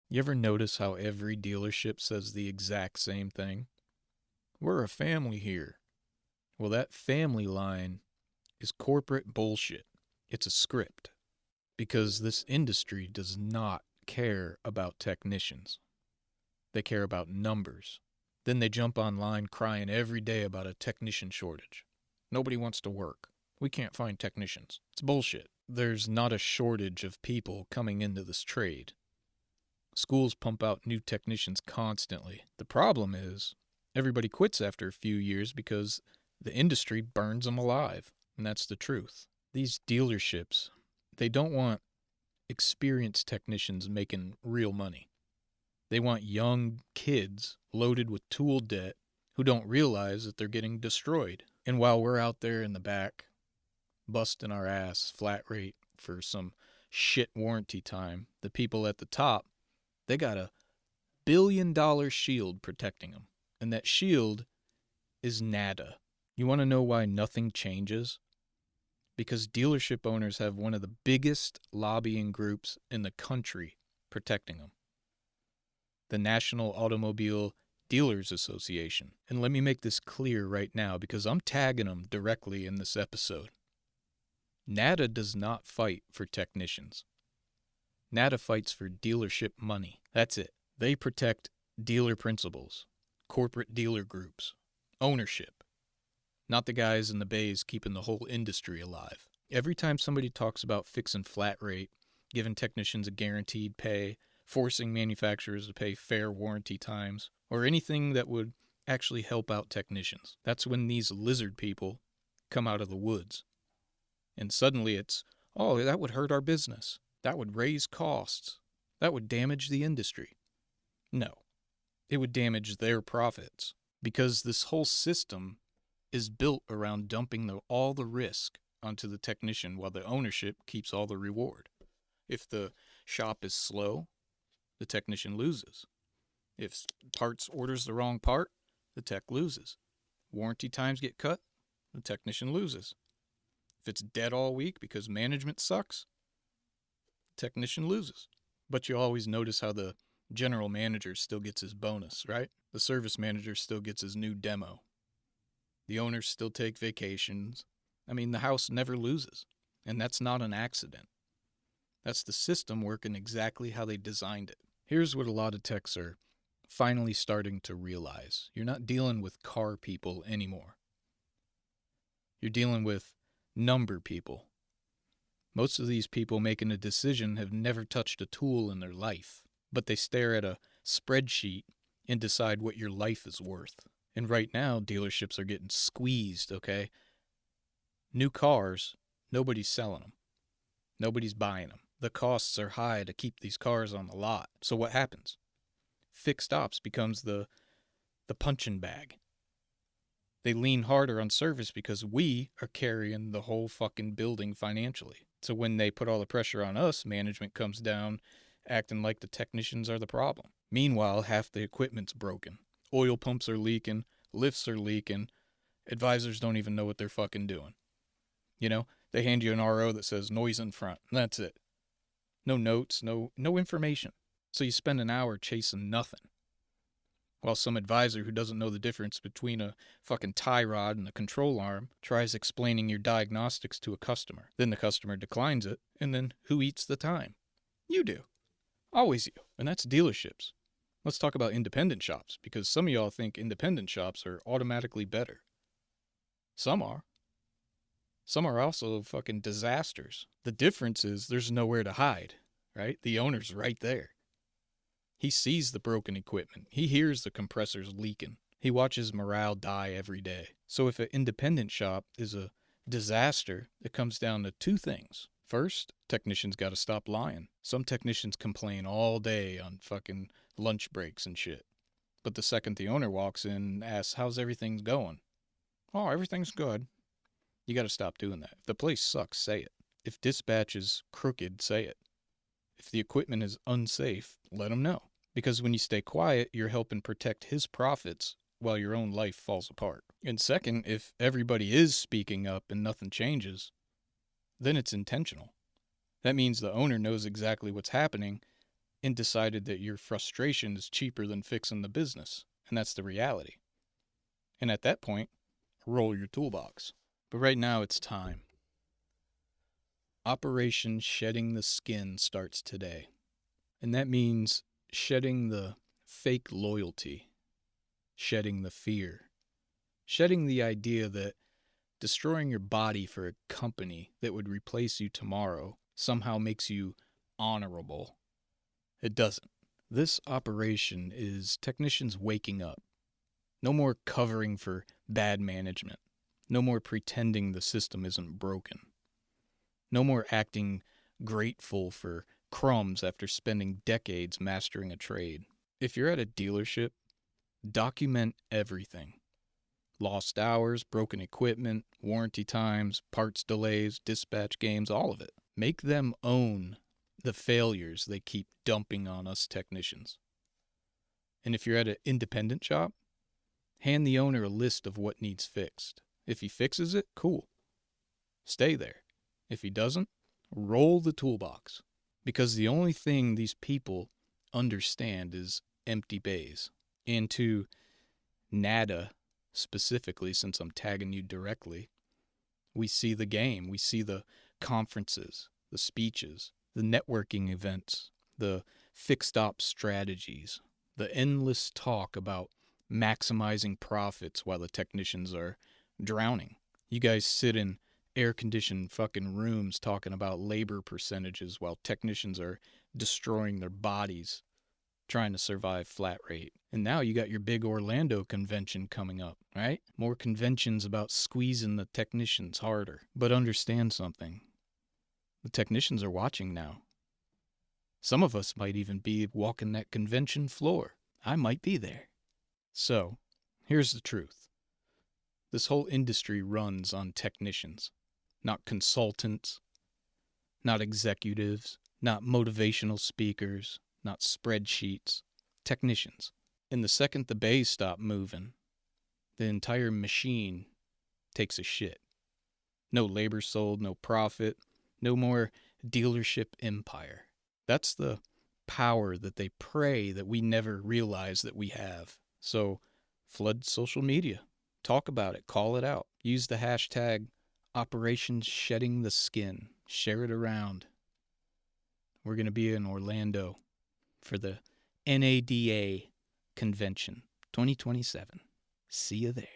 You ever notice how every dealership says the exact same thing? We're a family here. Well, that family line is corporate bullshit. It's a script because this industry does not care about technicians. They care about numbers. Then they jump online crying every day about a technician shortage. Nobody wants to work. We can't find technicians. It's bullshit. There's not a shortage of people coming into this trade. Schools pump out new technicians constantly. The problem is, everybody quits after a few years because the industry burns them alive. And that's the truth. These dealerships, they don't want experienced technicians making real money. They want young kids loaded with tool debt who don't realize that they're getting destroyed. And while we're out there in the back, busting our ass flat rate for some shit warranty time, the people at the top, they got $1 billion shield protecting them. And that shield is nada. You want to know why nothing changes? Because dealership owners have one of the biggest lobbying groups in the country protecting them. The National Automobile Dealers Association. And let me make this clear right now because I'm tagging them directly in this episode. NADA does not fight for technicians. NADA fights for dealership money. That's it. They protect dealer principles, corporate dealer groups, ownership, not the guys in the bays keeping the whole industry alive. Every time somebody talks about fixing flat rate, giving technicians a guaranteed pay, forcing manufacturers to pay fair warranty times, or anything that would actually help out technicians, that's when these lizard people come out of the woods. And suddenly it's, oh, that would hurt our business. That would raise costs. That would damage the industry. No, it would damage their profits because this whole system is built around dumping all the risk onto the technician while the ownership keeps all the reward. If the shop is slow, the technician loses. If parts orders the wrong part, the tech loses. Warranty times get cut, the technician loses. If it's dead all week because management sucks, the technician loses. But you always notice how the general manager still gets his bonus, right? The service manager still gets his new demo. The owners still take vacations. I mean, the house never loses. And that's not an accident. That's the system working exactly how they designed it. Here's what a lot of techs are finally starting to realize. You're not dealing with car people anymore. You're dealing with number people. Most of these people making a decision have never touched a tool in their life, but they stare at a spreadsheet and decide what your life is worth. And right now, dealerships are getting squeezed, okay? New cars, nobody's selling them. Nobody's buying them. The costs are high to keep these cars on the lot. So what happens? Fixed ops becomes the punching bag. They lean harder on service because we are carrying the whole fucking building financially. So when they put all the pressure on us, management comes down acting like the technicians are the problem. Meanwhile, half the equipment's broken. Oil pumps are leaking, lifts are leaking, advisors don't even know what they're fucking doing. You know, they hand you an RO that says noise in front, and that's it. No notes, no information. So you spend an hour chasing nothing. While some advisor who doesn't know the difference between a fucking tie rod and a control arm tries explaining your diagnostics to a customer. Then the customer declines it, and then who eats the time? You do. Always you. And that's dealerships. Let's talk about independent shops, because some of y'all think independent shops are automatically better. Some are. Some are also fucking disasters. The difference is there's nowhere to hide, right? The owner's right there. He sees the broken equipment. He hears the compressors leaking. He watches morale die every day. So if an independent shop is a disaster, it comes down to two things. First, technicians got to stop lying. Some technicians complain all day on fucking lunch breaks and shit. But the second the owner walks in and asks, how's everything going? Oh, everything's good. You got to stop doing that. If the place sucks, say it. If dispatch is crooked, say it. If the equipment is unsafe, let him know. Because when you stay quiet, you're helping protect his profits while your own life falls apart. And second, if everybody is speaking up and nothing changes, then it's intentional. That means the owner knows exactly what's happening and decided that your frustration is cheaper than fixing the business. And that's the reality. And at that point, roll your toolbox. But right now, it's time. Operation Shedding the Skin starts today. And that means shedding the fake loyalty, shedding the fear, shedding the idea that destroying your body for a company that would replace you tomorrow somehow makes you honorable. It doesn't. This operation is technicians waking up. No more covering for bad management. No more pretending the system isn't broken. No more acting grateful for crumbs after spending decades mastering a trade. If you're at a dealership, document everything. Lost hours, broken equipment, warranty times, parts delays, dispatch games, all of it. Make them own the failures they keep dumping on us technicians. And if you're at an independent shop, hand the owner a list of what needs fixed. If he fixes it, cool. Stay there. If he doesn't, roll the toolbox. Because the only thing these people understand is empty bays. And to NADA specifically, since I'm tagging you directly, we see the game. We see the conferences, the speeches, the networking events, the fixed ops strategies, the endless talk about maximizing profits while the technicians are drowning. You guys sit in air-conditioned fucking rooms talking about labor percentages while technicians are destroying their bodies trying to survive flat rate. And now you got your big Orlando convention coming up, right? More conventions about squeezing the technicians harder. But understand something. The technicians are watching now. Some of us might even be walking that convention floor. I might be there. So, here's the truth. This whole industry runs on technicians, not consultants, not executives, not motivational speakers, not spreadsheets, technicians. And the second the bays stop moving, the entire machine takes a shit. No labor sold, no profit, no more dealership empire. That's the power that they pray that we never realize that we have. So flood social media. Talk about it. Call it out. Use the hashtag Operation Shedding the Skin. Share it around. We're going to be in Orlando for the NADA convention 2027. See you there.